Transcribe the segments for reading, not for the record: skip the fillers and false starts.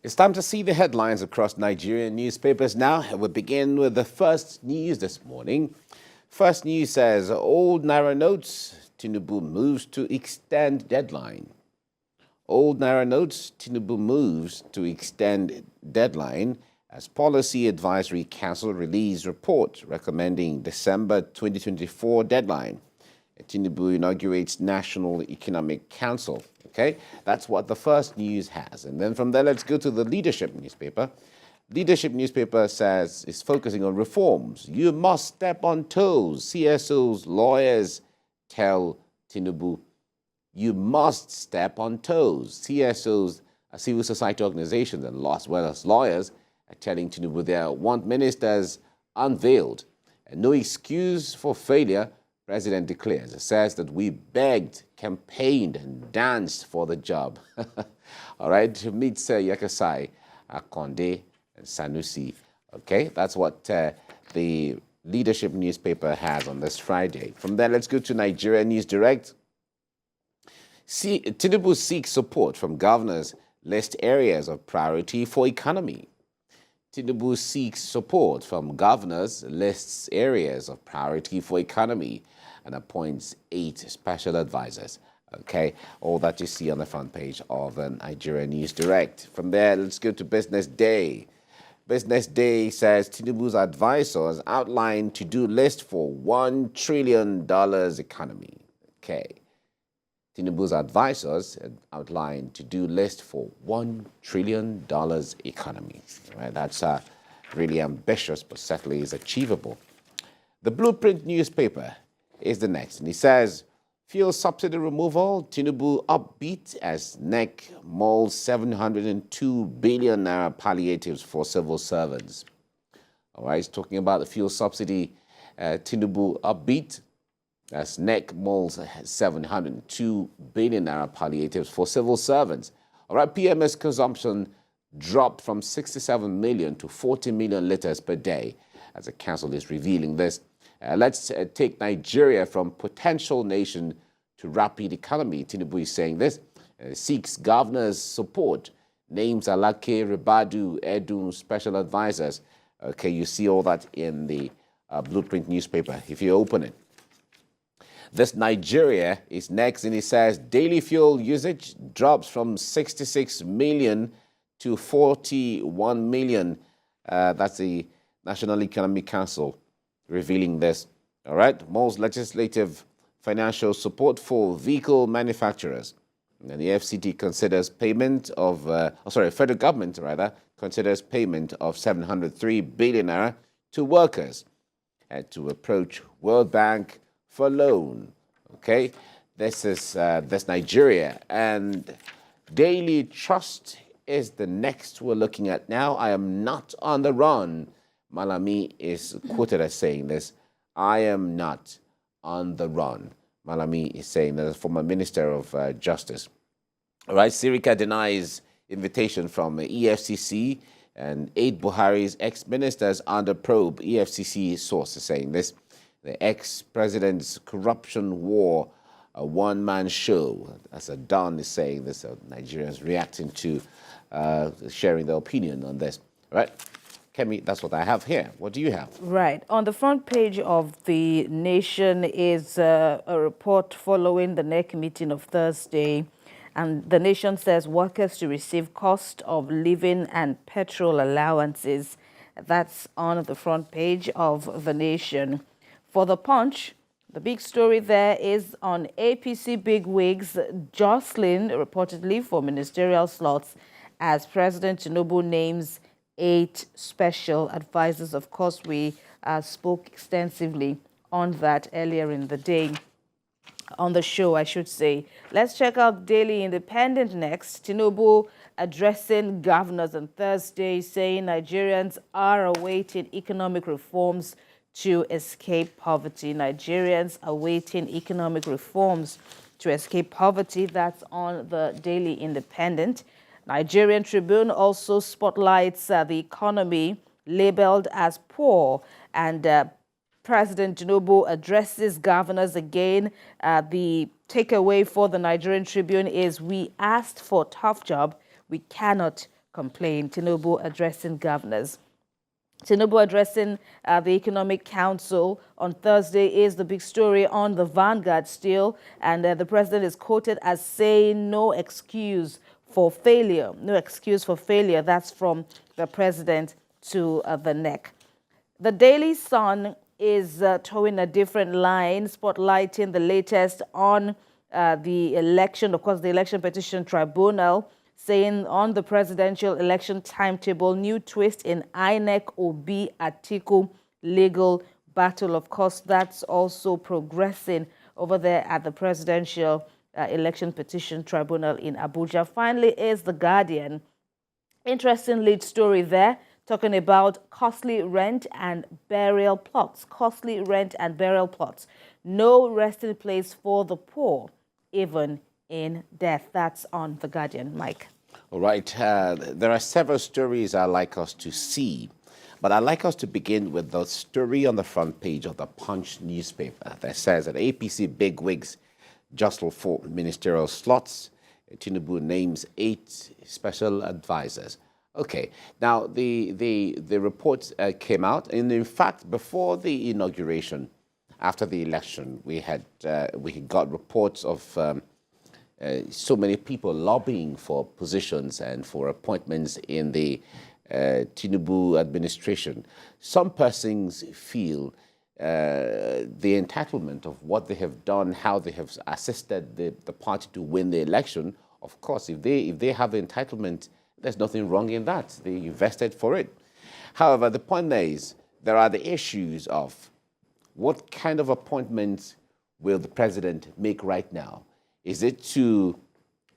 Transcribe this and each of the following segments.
It's time to see the headlines across Nigerian newspapers now. We begin with the first news this morning. First news says, old Naira notes, Tinubu moves to extend deadline. Old Naira notes, Tinubu moves to extend deadline as Policy Advisory Council released report recommending December 2024 deadline. Tinubu inaugurates National Economic Council. Okay, that's what the first news has. And then from there, let's go to the Leadership newspaper. Leadership newspaper says it's focusing on reforms. You must step on toes. CSOs, lawyers tell Tinubu, you must step on toes. CSOs, civil society organizations, and as well as lawyers are telling Tinubu they want ministers unveiled. And no excuse for failure, President declares. It says that we begged, campaigned, and danced for the job. All right, to meet Yakasai, Akonde, and Sanusi. Okay, that's what the Leadership newspaper has on this Friday. From there, let's go to Nigeria News Direct. Tinubu seeks support from governors, list areas of priority for economy. Tinubu seeks support from governors, lists areas of priority for economy, and appoints 8 special advisors. Okay, all that you see on the front page of Nigeria News Direct. From there, let's go to Business Day. Business Day says Tinubu's advisors outline to-do list for $1 trillion economy. Okay. Tinubu's advisors outline to-do list for $1 trillion economy. Right? That's really ambitious, but certainly is achievable. The Blueprint newspaper is the next, and he says, fuel subsidy removal, Tinubu upbeat as NEC molds 702 billion naira palliatives for civil servants. All right, he's talking about the fuel subsidy, Tinubu upbeat as NEC molds 702 billion naira palliatives for civil servants. All right, PMS consumption dropped from 67 million to 40 million liters per day, as the council is revealing this. Let's take Nigeria from potential nation to rapid economy. Tinubu is saying this. Seeks governors' support. Names Alake, Ribadu, Edu, special advisors. Okay, you see all that in the Blueprint newspaper if you open it. This Nigeria is next, and it says daily fuel usage drops from 66 million to 41 million. That's the National Economic Council revealing this. All right, most legislative financial support for vehicle manufacturers. And the FCT considers payment of, federal government rather, considers payment of 703 billion naira to workers and to approach World Bank for loan. Okay, this is this Nigeria, and Daily Trust is the next we're looking at now. I am not on the run. Malami is quoted as saying this. I am not on the run. Malami is saying that as former Minister of Justice. All right, Sirika denies invitation from EFCC and 8 Buhari's ex-ministers under probe. EFCC source is saying this. The ex-president's corruption war, a one-man show. As Don is saying this, Nigerians reacting to sharing their opinion on this. All right, Kemi, that's what I have here. What do you have? Right. On the front page of The Nation is a report following the NEC meeting of Thursday. And The Nation says workers to receive cost of living and petrol allowances. That's on the front page of The Nation. For The Punch, the big story there is on APC bigwigs jostling reportedly for ministerial slots as President Tinubu names 8 special advisors. Of course, we spoke extensively on that earlier in the day, on the show, I should say. Let's check out Daily Independent next. Tinubu addressing governors on Thursday, saying Nigerians are awaiting economic reforms to escape poverty. Nigerians awaiting economic reforms to escape poverty. That's on the Daily Independent. Nigerian Tribune also spotlights the economy labeled as poor, and President Tinubu addresses governors again. The takeaway for the Nigerian Tribune is, we asked for a tough job. We cannot complain. Tinubu addressing governors. Tinubu addressing the Economic Council on Thursday is the big story on the Vanguard still. And the president is quoted as saying no excuse for failure. No excuse for failure. That's from the president to the NEC. The Daily Sun is towing a different line, spotlighting the latest on the election. Of course, the Election Petition Tribunal saying on the presidential election timetable, new twist in INEC Obi Atiku legal battle. Of course, that's also progressing over there at the presidential election petition tribunal in Abuja. Finally is The Guardian. Interesting lead story there, talking about costly rent and burial plots. Costly rent and burial plots. No resting place for the poor, even in death. That's on The Guardian. Mike. All right. There are several stories I'd like us to see, but I'd like us to begin with the story on the front page of the Punch newspaper that says that APC bigwigs jostle for ministerial slots. Tinubu names 8 special advisors. Okay. Now, the report came out, and in fact, before the inauguration, after the election, we got reports of so many people lobbying for positions and for appointments in the Tinubu administration. Some persons feel the entitlement of what they have done, how they have assisted the party to win the election. Of course, if they have the entitlement, there's nothing wrong in that. They invested for it. However, the point is, there are the issues of what kind of appointments will the president make right now? Is it to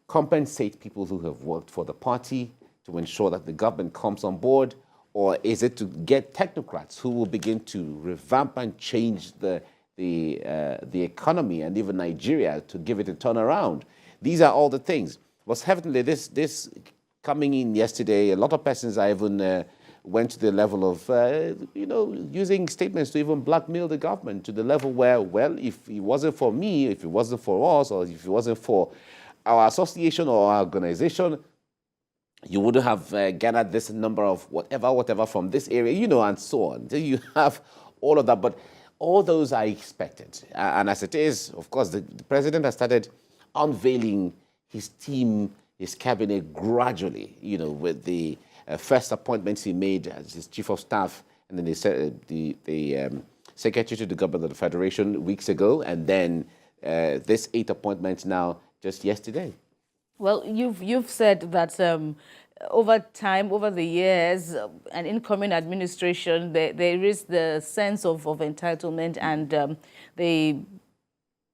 compensate people who have worked for the party to ensure that the government comes on board? Or is it to get technocrats who will begin to revamp and change the economy and even Nigeria to give it a turnaround? These are all the things. What's heavenly, this coming in yesterday, a lot of persons I even went to the level of, using statements to even blackmail the government to the level where, well, if it wasn't for me, if it wasn't for us, or if it wasn't for our association or our organization, you wouldn't have gathered this number of whatever from this area, and so on. So you have all of that, but all those are expected. And as it is, of course, the president has started unveiling his team, his cabinet gradually, with the first appointments he made as his chief of staff, and then the secretary to the government of the federation weeks ago, and then this 8 appointments now just yesterday. Well, you've said that over time, over the years, an incoming administration, there is the sense of entitlement, and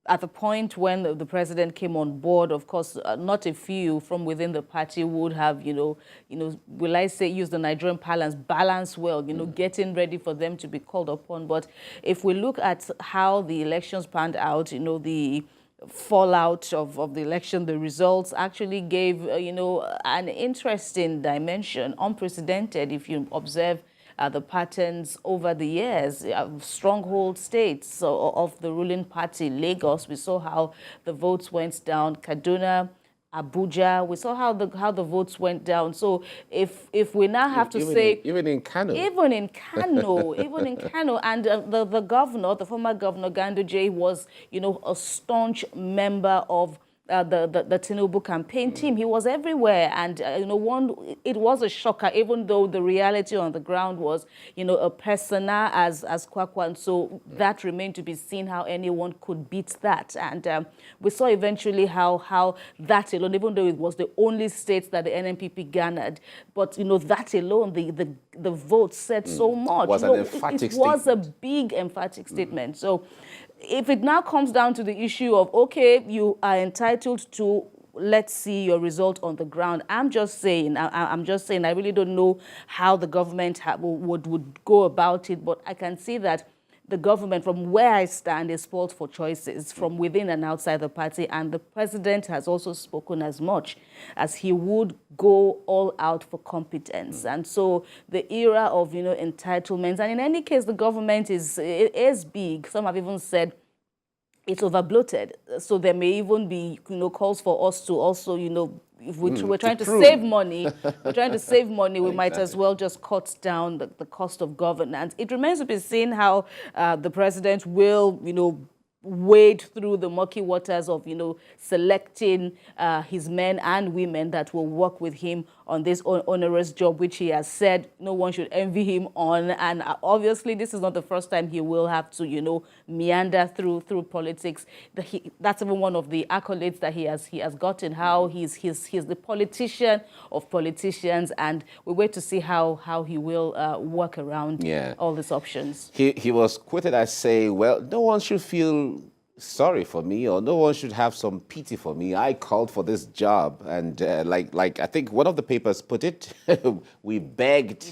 at the point when the president came on board, of course, not a few from within the party would have, will I say, use the Nigerian parlance, balance well, getting ready for them to be called upon. But if we look at how the elections panned out, the fallout of the election, the results actually gave, an interesting dimension, unprecedented if you observe the patterns over the years. Stronghold states of the ruling party, Lagos, we saw how the votes went down. Kaduna, Abuja, we saw how the votes went down. So if we now have to say... Even in Kano. Even in Kano, and the governor, the former governor, Ganduje, was, a staunch member of the Tinubu campaign team. He was everywhere, and it was a shocker, even though the reality on the ground was, a persona as Kwakwa, and so that remained to be seen how anyone could beat that. And we saw eventually how that alone, even though it was the only state that the NNPP garnered, but that alone, the vote said so much. Was an emphatic it was a big emphatic statement. So if it now comes down to the issue of, okay, you are entitled to, let's see your result on the ground. I'm just saying, I really don't know how the government would go about it, but I can see that the government, from where I stand, is spoiled for choices from within and outside the party. And the president has also spoken as much as he would go all out for competence. And so the era of, entitlements, and in any case, the government is big. Some have even said it's over bloated. So there may even be, calls for us to also, if we're to trying to prune. save money, we might as Exactly. well just cut down the cost of governance. It remains to be seen how the president will, wade through the murky waters of, selecting his men and women that will work with him on this onerous job, which he has said no one should envy him on. And obviously, this is not the first time he will have to, meander through politics. That's even one of the accolades that he has gotten. How he's the politician of politicians, and we wait to see how he will work around all these options. He was quoted as saying, well, no one should feel sorry for me, or no one should have some pity for me. I called for this job, and like I think one of the papers put it, we begged,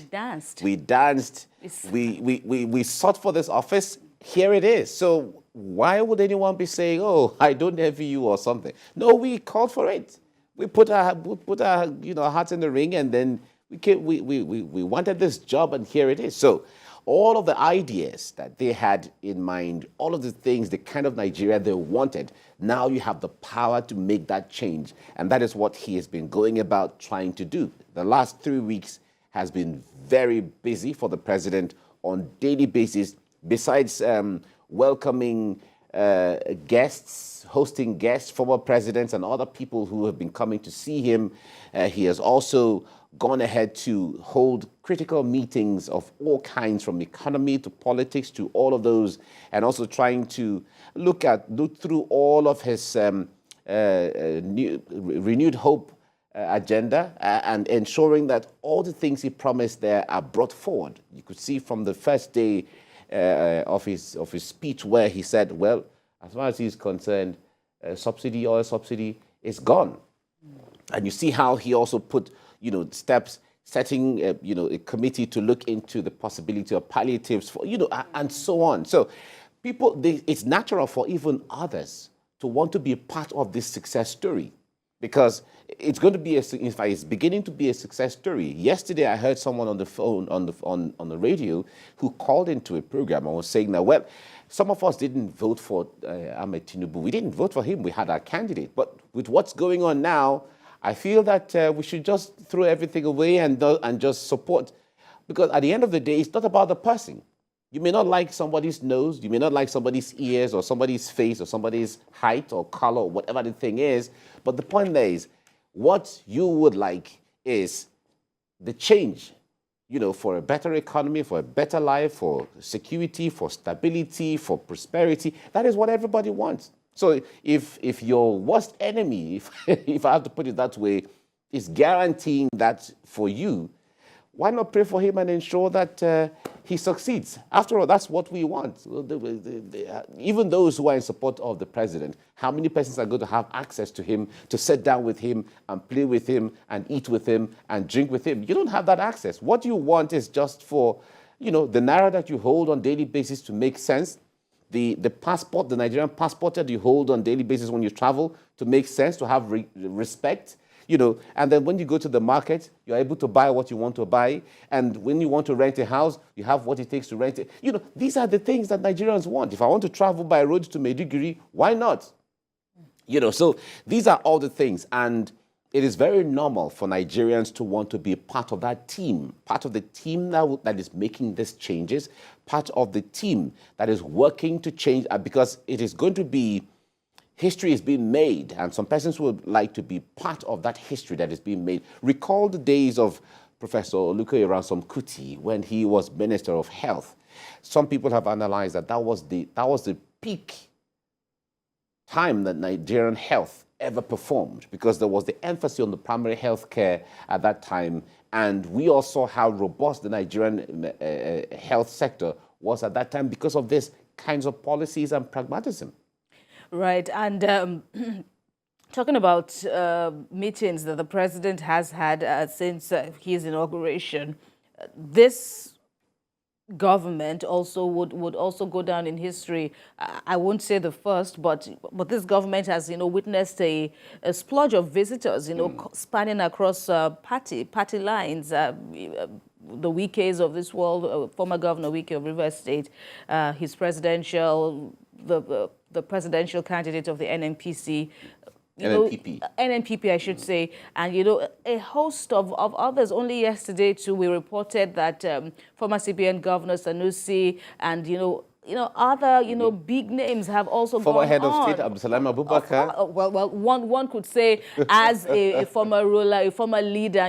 we danced, we sought for this office. Here it is. So why would anyone be saying, oh, I don't envy you or something? No, we called for it. We put our hearts in the ring, and then we wanted this job, and here it is. So all of the ideas that they had in mind, all of the things, the kind of Nigeria they wanted, now you have the power to make that change. And that is what he has been going about trying to do. The last 3 weeks has been very busy for the president on daily basis, besides welcoming guests, hosting guests, former presidents and other people who have been coming to see him. He has also gone ahead to hold critical meetings of all kinds, from economy to politics to all of those, and also trying to look through all of his renewed hope agenda and ensuring that all the things he promised there are brought forward. You could see from the first day of his speech where he said, well, as far as he's concerned, oil subsidy is gone. And you see how he also put steps, setting a committee to look into the possibility of palliatives for and so on. So it's natural for even others to want to be a part of this success story, because it's going to be in fact, it's beginning to be a success story. Yesterday, I heard someone on the phone, on the radio, who called into a program and was saying that, well, some of us didn't vote for Ahmed Tinubu. We didn't vote for him. We had our candidate. But with what's going on now, I feel that we should just throw everything away and just support, because at the end of the day, it's not about the person. You may not like somebody's nose, you may not like somebody's ears or somebody's face or somebody's height or color or whatever the thing is, but the point there is, what you would like is the change, for a better economy, for a better life, for security, for stability, for prosperity. That is what everybody wants. So if your worst enemy, if I have to put it that way, is guaranteeing that for you, why not pray for him and ensure that he succeeds? After all, that's what we want. Even those who are in support of the president, how many persons are going to have access to him, to sit down with him and play with him and eat with him and drink with him? You don't have that access. What you want is just for, the Naira that you hold on a daily basis to make sense, the passport, the Nigerian passport that you hold on a daily basis when you travel to make sense, to have respect, and then when you go to the market, you're able to buy what you want to buy. And when you want to rent a house, you have what it takes to rent it. These are the things that Nigerians want. If I want to travel by road to Maiduguri, why not? So these are all the things. And it is very normal for Nigerians to want to be part of that team, part of the team that is making these changes, part of the team that is working to change, because it is going to be, history is being made, and some persons would like to be part of that history that is being made. Recall the days of Professor Olukoya Ransom Kuti when he was Minister of Health. Some people have analyzed that was the peak time that Nigerian health ever performed, because there was the emphasis on the primary health care at that time, and we all saw how robust the Nigerian health sector was at that time because of these kinds of policies and pragmatism. Right, and talking about meetings that the president has had since his inauguration, this government also would also go down in history. I won't say the first, but this government has witnessed a splurge of visitors, spanning across party lines. The Wikes of this world, former Governor Wike of Rivers State, his presidential, the presidential candidate of the NNPC, NNPP. NNPP, I should say, and a host of others. Only yesterday too, we reported that former CBN Governor Sanusi and other big names have also Former gone head of on. state Abdulsalam Abubakar. Well, one could say as a former ruler, a former leader,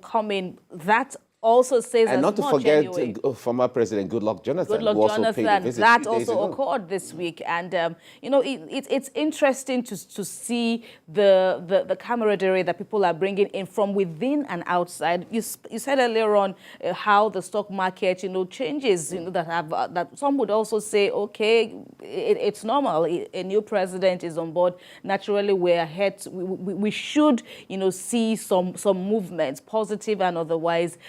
coming, that also says And as not to much forget anyway. former President Goodluck Jonathan, Goodluck who also paid a Jonathan, visit that 2 days also ago. occurred this week, and it's interesting to see the camaraderie that people are bringing in from within and outside. You said earlier on how the stock market changes, that some would also say, okay, it's normal. A new president is on board. Naturally, we're ahead. We should see some movements, positive and otherwise,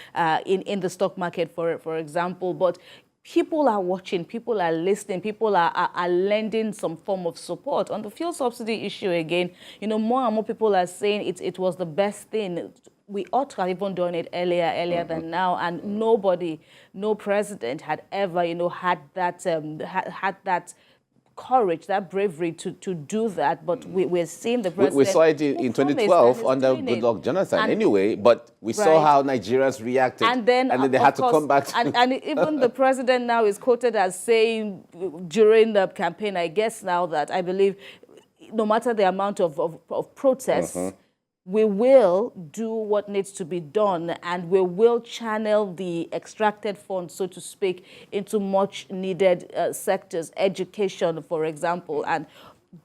in the stock market, for example. But people are watching, people are listening, people are lending some form of support. On the fuel subsidy issue again, more and more people are saying it was the best thing. We ought to have even done it earlier than now, and nobody, no president had ever, had that courage, that bravery to do that. But we're seeing the president. We saw it in 2012 under Goodluck Jonathan anyway, but we saw how Nigerians reacted, and then they had to come back. And even the president now is quoted as saying during the campaign, I guess now, that I believe no matter the amount of protests, we will do what needs to be done, and we will channel the extracted funds, so to speak, into much needed sectors, education, for example. And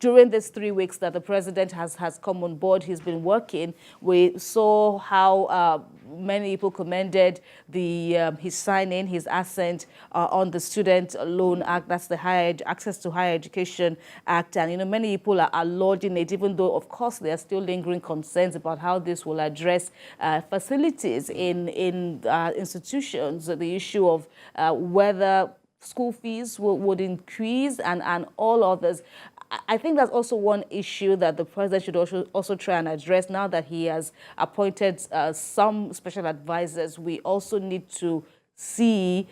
during these 3 weeks that the president has come on board, he's been working. We saw how many people commended his signing, his assent on the Student Loan Act. That's the Access to Higher Education Act. And, many people are lauding it, even though, of course, there are still lingering concerns about how this will address facilities in institutions, the issue of whether school fees would increase and all others. I think that's also one issue that the president should also try and address. Now that he has appointed some special advisors, we also need to see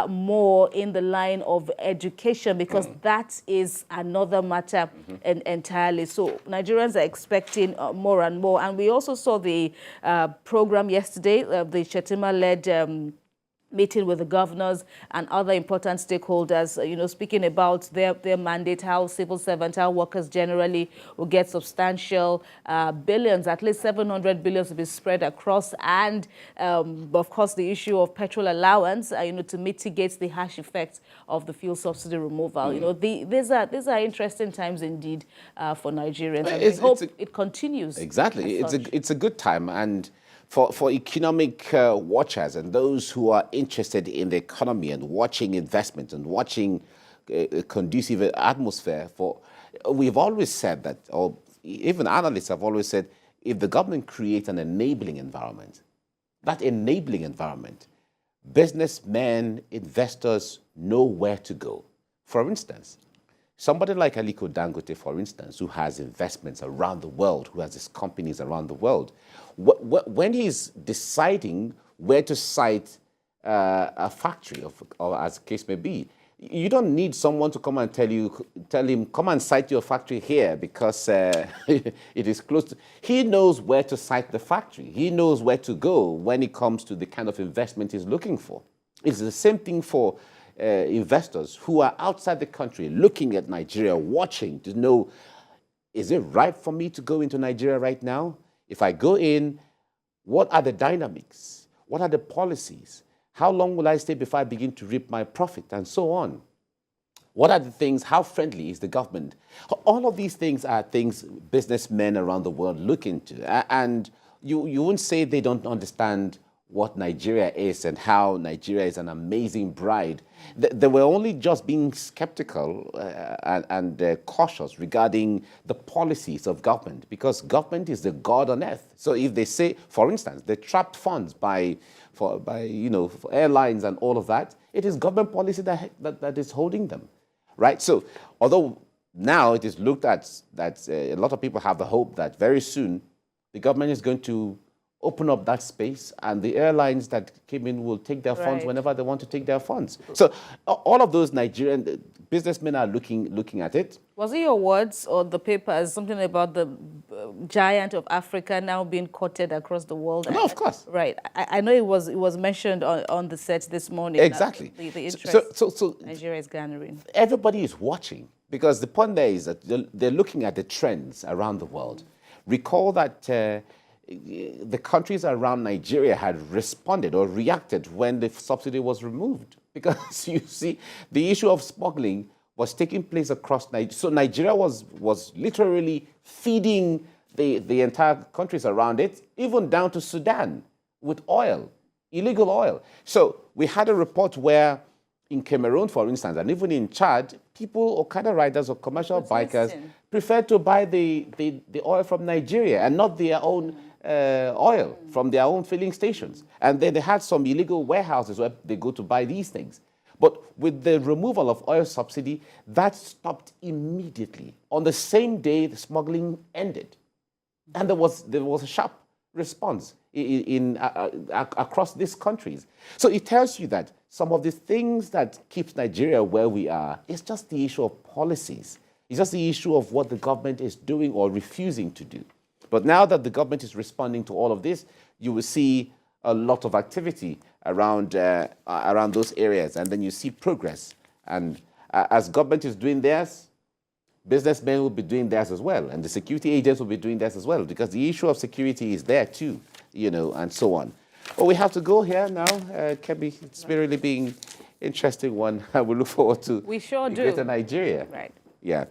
more in the line of education, because that is another matter entirely. So Nigerians are expecting more and more. And we also saw the program yesterday, the Shetima-led meeting with the governors and other important stakeholders, speaking about their mandate, how civil servants, how workers generally will get substantial billions, at least 700 billion to be spread across, and of course the issue of petrol allowance, to mitigate the harsh effects of the fuel subsidy removal. These are interesting times indeed for Nigerians, and I hope it continues. Exactly, it's a good time, and for economic watchers and those who are interested in the economy and watching investment and watching a conducive atmosphere, we've always said that, or even analysts have always said, if the government creates an enabling environment, that enabling environment, businessmen, investors know where to go. For instance, somebody like Aliko Dangote, for instance, who has investments around the world, who has his companies around the world, when he's deciding where to site a factory, or as the case may be, you don't need someone to come and tell him, come and site your factory here because it is close to. He knows where to site the factory. He knows where to go when it comes to the kind of investment he's looking for. It's the same thing for investors who are outside the country looking at Nigeria, watching to know, is it right for me to go into Nigeria right now? If I go in, what are the dynamics? What are the policies? How long will I stay before I begin to reap my profit, and so on? What are the things? How friendly is the government? All of these things are things businessmen around the world look into. And you wouldn't say they don't understand what Nigeria is and how Nigeria is an amazing bride. They were only just being skeptical and cautious regarding the policies of government, because government is the God on earth. So if they say, for instance, they trapped funds for airlines and all of that, it is government policy that is holding them, right? So although now it is looked at that a lot of people have the hope that very soon the government is going to open up that space, and the airlines that came in will take their funds Right. whenever they want to take their funds. So all of those Nigerian businessmen are looking at it. Was it your words or the papers, something about the giant of Africa now being courted across the world? No, of course. Right. I know it was mentioned on the set this morning. Exactly. The interest So Nigeria is garnering. everybody is watching, because the point there is that they're looking at the trends around the world. Recall that the countries around Nigeria had responded or reacted when the subsidy was removed. Because you see, the issue of smuggling was taking place across Nigeria. So Nigeria was literally feeding the entire countries around it, even down to Sudan, with oil, illegal oil. So we had a report where in Cameroon, for instance, and even in Chad, people, Okada riders or commercial bikers, preferred to buy the oil from Nigeria and not their own oil from their own filling stations. And then they had some illegal warehouses where they go to buy these things. But with the removal of oil subsidy, that stopped immediately. On the same day, the smuggling ended. And there was a sharp response across these countries. So it tells you that some of the things that keeps Nigeria where we are is just the issue of policies. It's just the issue of what the government is doing or refusing to do. But now that the government is responding to all of this, you will see a lot of activity around those areas, and then you see progress. And as government is doing theirs, businessmen will be doing theirs as well, and the security agents will be doing theirs as well, because the issue of security is there too, and so on. Well, we have to go here now. Kebbi, it's been really being interesting one. I will look forward to We sure do. Greater Nigeria. Right. Yeah.